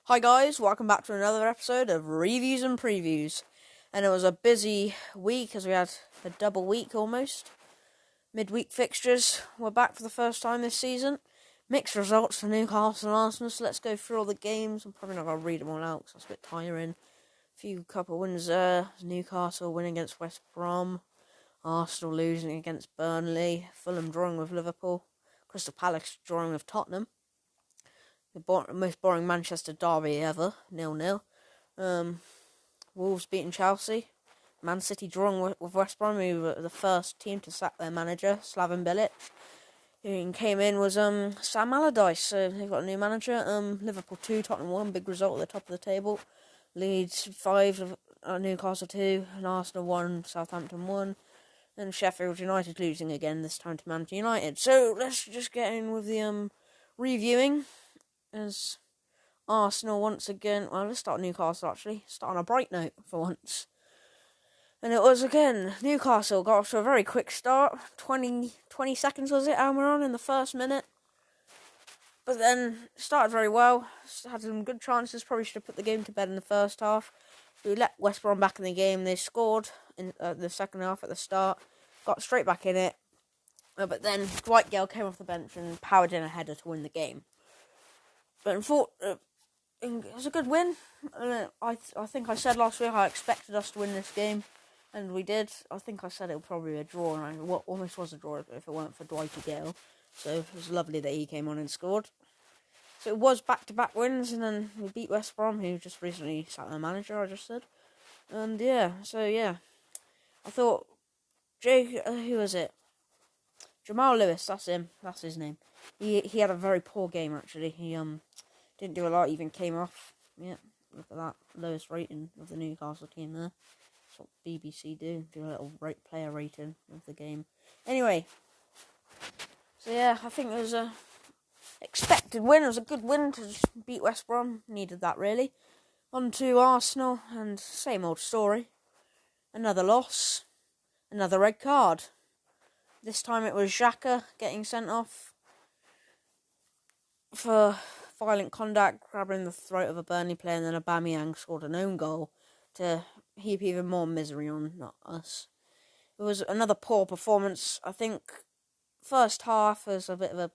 Hi guys, welcome back to another episode of Reviews and Previews. And it was a busy week as we had a double week almost. Midweek fixtures were back for the first time this season. Mixed results for Newcastle and Arsenal, so let's go through all the games. I'm probably not going to read them all out because that's a bit tiring. Couple wins there. Newcastle winning against West Brom. Arsenal losing against Burnley. Fulham drawing with Liverpool. Crystal Palace drawing with Tottenham. The most boring Manchester derby ever, 0-0. Wolves beating Chelsea. Man City drawing with West Brom, who were the first team to sack their manager, Slaven Bilic. Who came in was Sam Allardyce, so they've got a new manager. Liverpool 2, Tottenham 1, big result at the top of the table. Leeds 5, Newcastle 2, and Arsenal 1, Southampton 1. And Sheffield United losing again, this time to Manchester United. So let's just get in with the reviewing. As Arsenal once again, well, let's start Newcastle actually. Start on a bright note for once. And it was again, Newcastle got off to a very quick start. 20 seconds was it, Almiron, in the first minute. But then started very well. Had some good chances. Probably should have put the game to bed in the first half. We let West Brom back in the game. They scored in the second half at the start. Got straight back in it. But then Dwight Gale came off the bench and powered in a header to win the game. But it was a good win. I think I said last week I expected us to win this game, and we did. I think I said it would probably be a draw, and it almost was a draw if it weren't for Dwight Gale. So it was lovely that he came on and scored. So it was back-to-back wins, and then we beat West Brom, who just recently sacked their manager, I just said. And I thought, who was it? Jamal Lewis, that's him, that's his name. He had a very poor game, actually. He didn't do a lot, even came off. Yeah, look at that. Lowest rating of the Newcastle team there. That's what BBC do a little player rating of the game. Anyway, so yeah, I think it was a expected win. It was a good win to just beat West Brom. Needed that, really. On to Arsenal, and same old story. Another loss. Another red card. This time it was Xhaka getting sent off for violent conduct, grabbing the throat of a Burnley player, and then Aubameyang scored an own goal to heap even more misery on not us. It was another poor performance. I think first half was a bit of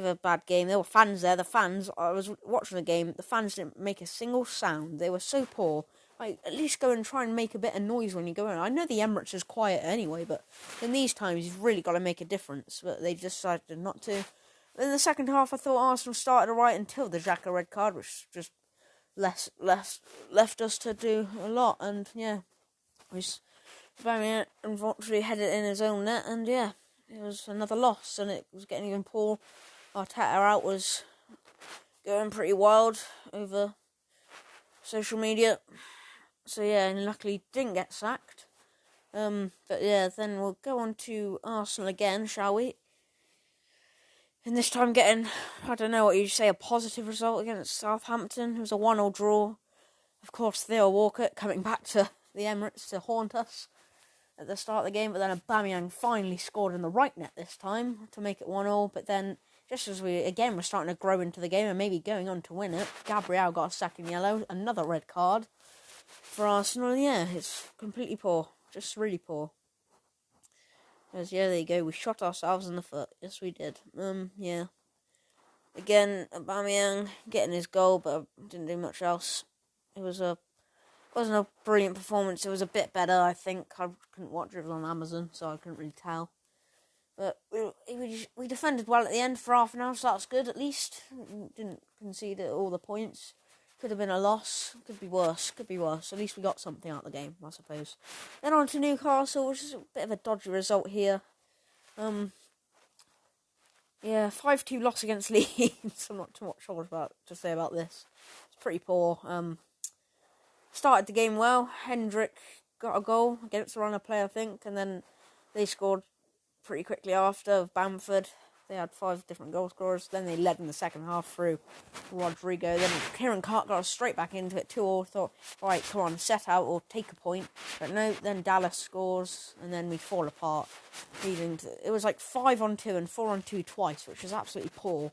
a bad game. There were fans there. The fans, I was watching the game, the fans didn't make a single sound. They were so poor. Like, at least go and try and make a bit of noise when you go in. I know the Emirates is quiet anyway, but in these times you've really got to make a difference. But they decided not to. In the second half, I thought Arsenal started alright until the Xhaka red card, which just left us to do a lot. And yeah, Aubameyang unfortunately headed in his own net, and yeah, it was another loss, and it was getting even poor. Arteta out was going pretty wild over social media. So yeah, and luckily didn't get sacked. But yeah, then we'll go on to Arsenal again, shall we? And this time getting, I don't know what you'd say, a positive result against Southampton. It was a 1-1 draw. Of course, Theo Walcott coming back to the Emirates to haunt us at the start of the game. But then Aubameyang finally scored in the right net this time to make it 1-1. But then, just as we, again, were starting to grow into the game and maybe going on to win it, Gabriel got a second yellow, another red card for Arsenal. Yeah, it's completely poor. Just really poor. As yeah, there you go. We shot ourselves in the foot. Yes, we did. Yeah. Again, Aubameyang getting his goal, but didn't do much else. It wasn't a brilliant performance. It was a bit better, I think. I couldn't watch it. It was on Amazon, so I couldn't really tell. But we defended well at the end for half an hour, so that's good at least. Didn't concede all the points. Could have been a loss. Could be worse. At least we got something out of the game, I suppose. Then on to Newcastle, which is a bit of a dodgy result here. 5-2 loss against Leeds. I'm not too much sure to say about this. It's pretty poor. Started the game well. Hendrick got a goal against the runner play, I think, and then they scored pretty quickly after. Bamford, they had 5 different goal scorers. Then they led in the second half through Rodrigo. Then Kieran Clark got us straight back into it 2-2. Thought, right, come on, set out or take a point. But no, then Dallas scores, and then we fall apart. It was like 5-on-2 and 4-on-2 twice, which was absolutely poor.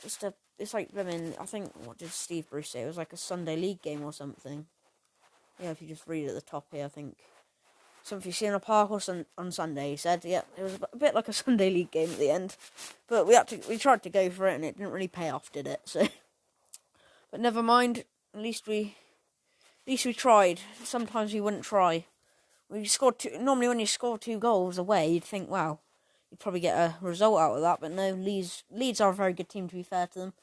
it's like, I mean, I think, what did Steve Bruce say? It was like a Sunday League game or something. Yeah, if you just read at the top here, I think. Something you see in a park or on Sunday, he said. Yeah, it was a bit like a Sunday League game at the end. But we tried to go for it, and it didn't really pay off, did it? So, but never mind. At least we tried. Sometimes we wouldn't try. We scored two. Normally, when you score 2 goals away, you'd think, wow, you'd probably get a result out of that. But no, Leeds are a very good team, to be fair to them.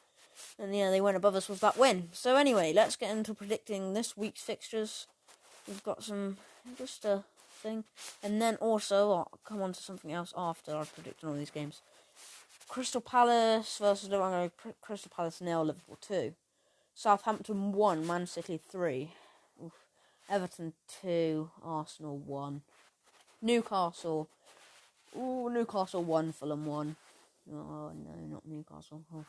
And yeah, they went above us with that win. So anyway, let's get into predicting this week's fixtures. We've got just a thing. And then also, I'll come on to something else after I've predicted all these games. Crystal Palace versus Liverpool. Crystal Palace 0, Liverpool 2. Southampton 1, Man City 3. Oof. Everton 2, Arsenal 1. Newcastle 1, Fulham 1. Oh no, not Newcastle. Oh.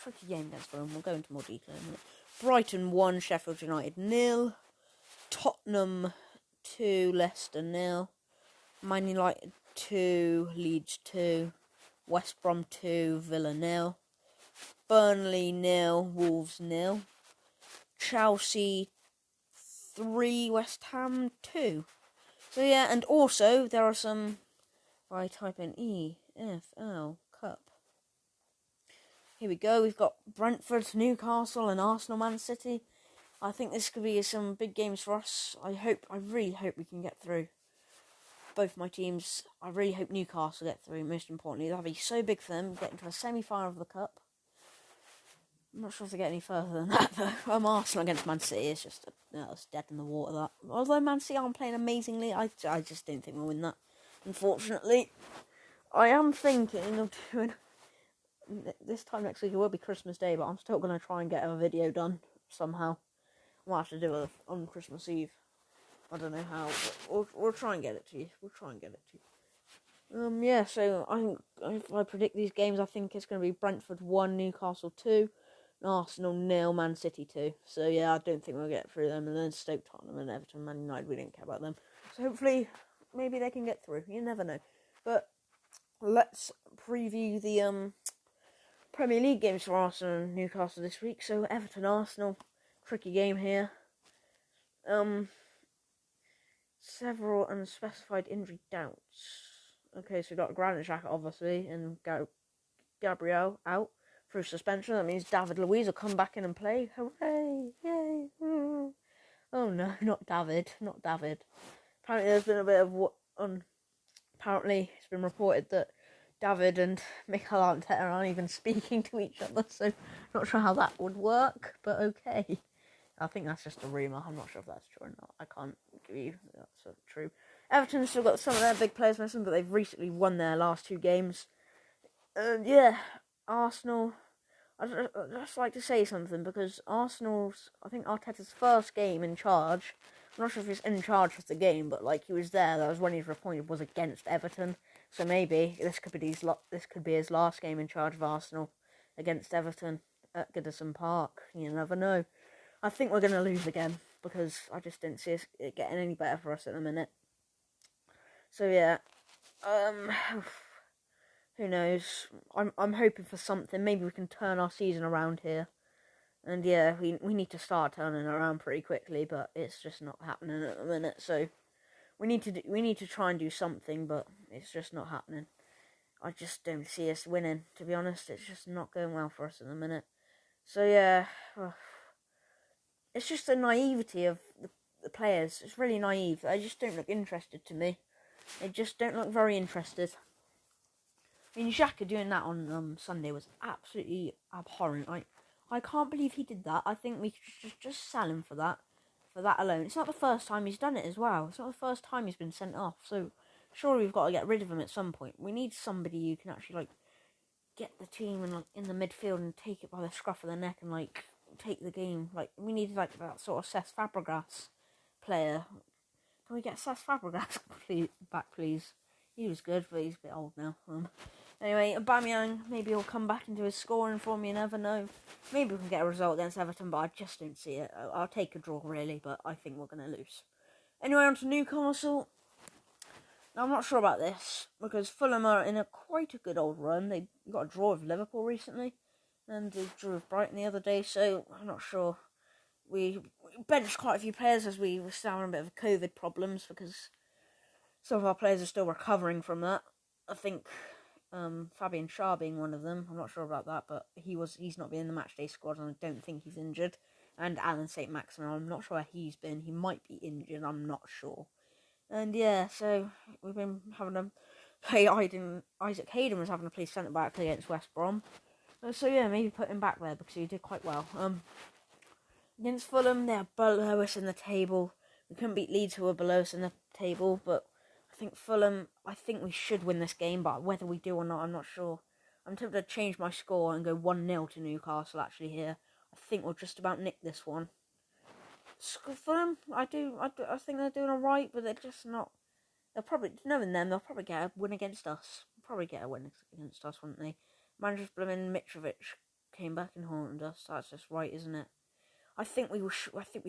Tricky game against Fulham. We'll go into more detail in a minute. Brighton 1, Sheffield United 0. Tottenham 2, Leicester 0. Man United 2, Leeds 2. West Brom 2, Villa 0. Burnley 0, Wolves 0. Chelsea 3, West Ham 2. So yeah, and also there are some. If I type in EFL Cup. Here we go. We've got Brentford, Newcastle, and Arsenal, Man City. I think this could be some big games for us. I really hope we can get through. Both my teams. I really hope Newcastle get through. Most importantly, that'll be so big for them, getting to a semi-final of the cup. I'm not sure if they get any further than that, though. Arsenal against Man City is just it's dead in the water. That, although Man City aren't playing amazingly, I just don't think we'll win that. Unfortunately, I am thinking of doing. This time next week it will be Christmas Day, but I'm still going to try and get a video done somehow. I might have to do it on Christmas Eve. I don't know how, but we'll try and get it to you. Yeah, so if I predict these games, I think it's going to be Brentford 1, Newcastle 2, and Arsenal 0, Man City 2. So yeah, I don't think we'll get through them. And then Stoke, Tottenham, and Everton, Man United, we didn't care about them. So hopefully, maybe they can get through. You never know. But let's preview the Premier League games for Arsenal and Newcastle this week. So Everton, Arsenal, tricky game here. Several unspecified injury doubts. Okay, so we've got Granit Xhaka, obviously, and Gabriel out through suspension. That means David Luiz will come back in and play. Hooray! Yay! Oh no, not David. Apparently there's been a bit of apparently it's been reported that David and Mikel Arteta aren't even speaking to each other, so not sure how that would work, but okay. I think that's just a rumour. I'm not sure if that's true or not. I can't give you that's true. Everton's still got some of their big players missing, but they've recently won their last 2 games. Yeah, Arsenal. I'd just like to say something, because Arsenal's, I think Arteta's first game in charge. I'm not sure if he's in charge of the game, but like he was there. That was when he was appointed, was against Everton. So maybe this could be his last game in charge of Arsenal against Everton at Goodison Park. You never know. I think we're going to lose again, because I just didn't see it getting any better for us at the minute. So yeah, who knows? I'm hoping for something. Maybe we can turn our season around here. And yeah, we need to start turning around pretty quickly, but it's just not happening at the minute. So we need to try and do something, but it's just not happening. I just don't see us winning, to be honest. It's just not going well for us at the minute. So yeah, it's just the naivety of the players. It's really naive. They just don't look interested to me. They just don't look very interested. I mean, Xhaka doing that on Sunday was absolutely abhorrent. I can't believe he did that. I think we should just sell him for that alone. It's not the first time he's done it as well. It's not the first time he's been sent off. So surely we've got to get rid of him at some point. We need somebody who can actually get the team and in the midfield and take it by the scruff of the neck and take the game. We need that sort of Cesc Fabregas player. Can we get Cesc Fabregas back, please? He was good, but he's a bit old now. Anyway, Aubameyang, maybe he'll come back into his scoring form, you never know. Maybe we can get a result against Everton, but I just don't see it. I'll take a draw, really, but I think we're going to lose. Anyway, on to Newcastle. Now, I'm not sure about this, because Fulham are in quite a good old run. They got a draw with Liverpool recently. and we drew with Brighton the other day, so I'm not sure. We benched quite a few players as we were still having a bit of COVID problems because some of our players are still recovering from that. I think Fabian Schär being one of them. I'm not sure about that, but he's not been in the matchday squad, and I don't think he's injured. And Alan St. Maximin, I'm not sure where he's been. He might be injured. I'm not sure. And yeah, so we've been having to play Isaac Hayden was having to play centre back against West Brom. So yeah, maybe put him back there because he did quite well. Against Fulham, they're below us in the table. We couldn't beat Leeds, who were below us in the table, but I think Fulham, I think we should win this game, but whether we do or not, I'm not sure. I'm tempted to change my score and go 1-0 to Newcastle, actually, here. I think we'll just about nick this one. Fulham, I think they're doing alright, but they're just not. They'll probably, knowing them, they'll probably get a win against us. Probably get a win against us, wouldn't they? Manager's blooming Mitrovic came back and haunted us. That's just right, isn't it? I think we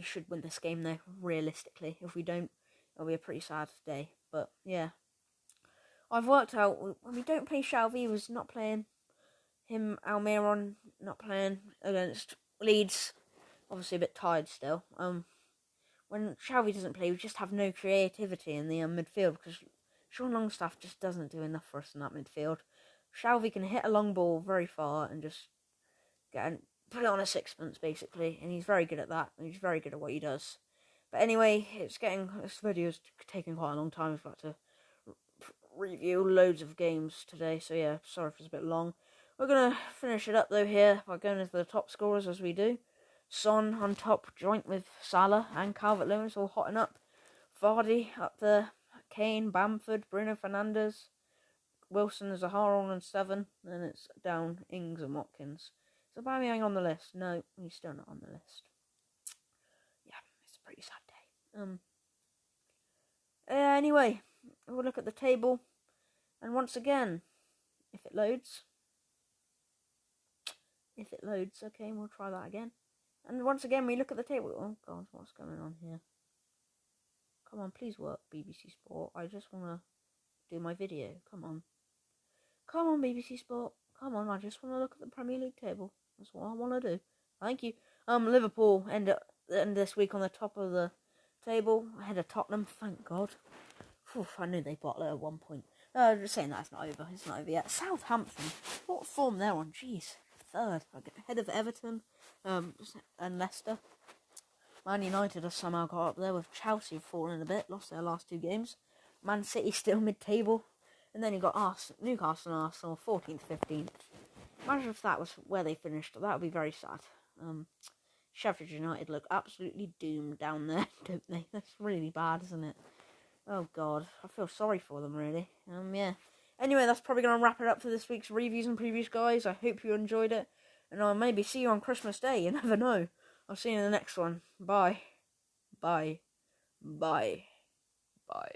should win this game though. Realistically, if we don't, it'll be a pretty sad day. But yeah, I've worked out when we don't play Shalvey, was not playing him. Almiron not playing against Leeds. Obviously a bit tired still. When Shalvey doesn't play, we just have no creativity in the midfield because Sean Longstaff just doesn't do enough for us in that midfield. Shalvey can hit a long ball very far and just put it on a sixpence, basically, and he's very good at that, and he's very good at what he does. But anyway, this video's taking quite a long time. I've got to review loads of games today, so yeah, sorry if it's a bit long. We're going to finish it up, though, here, by going into the top scorers, as we do. Son on top, joint with Salah and Calvert-Lewin, all hotting up. Vardy up there, Kane, Bamford, Bruno Fernandes, Wilson, Zaha on 7, and it's down Ings and Watkins. Is Aubameyang on the list? No, he's still not on the list. Yeah, it's a pretty sad day. Anyway, we'll look at the table, and once again, if it loads, okay, we'll try that again. And once again, we look at the table. Oh God, what's going on here? Come on, please work, BBC Sport. I just want to do my video. Come on, BBC Sport. Come on, I just want to look at the Premier League table. That's what I want to do. Thank you. Liverpool end this week on the top of the table ahead of Tottenham. Thank God. I knew they'd bottle it at one point. Just saying that it's not over. It's not over yet. Southampton. What form they're on? Jeez. Third. Ahead of Everton and Leicester. Man United have somehow got up there with Chelsea falling a bit. Lost their last 2 games. Man City still mid-table. And then you got Newcastle and Arsenal, 14th, 15th. Imagine if that was where they finished. That would be very sad. Sheffield United look absolutely doomed down there, don't they? That's really bad, isn't it? Oh God, I feel sorry for them, really. Yeah. Anyway, that's probably going to wrap it up for this week's reviews and previews, guys. I hope you enjoyed it. And I'll maybe see you on Christmas Day. You never know. I'll see you in the next one. Bye. Bye. Bye. Bye.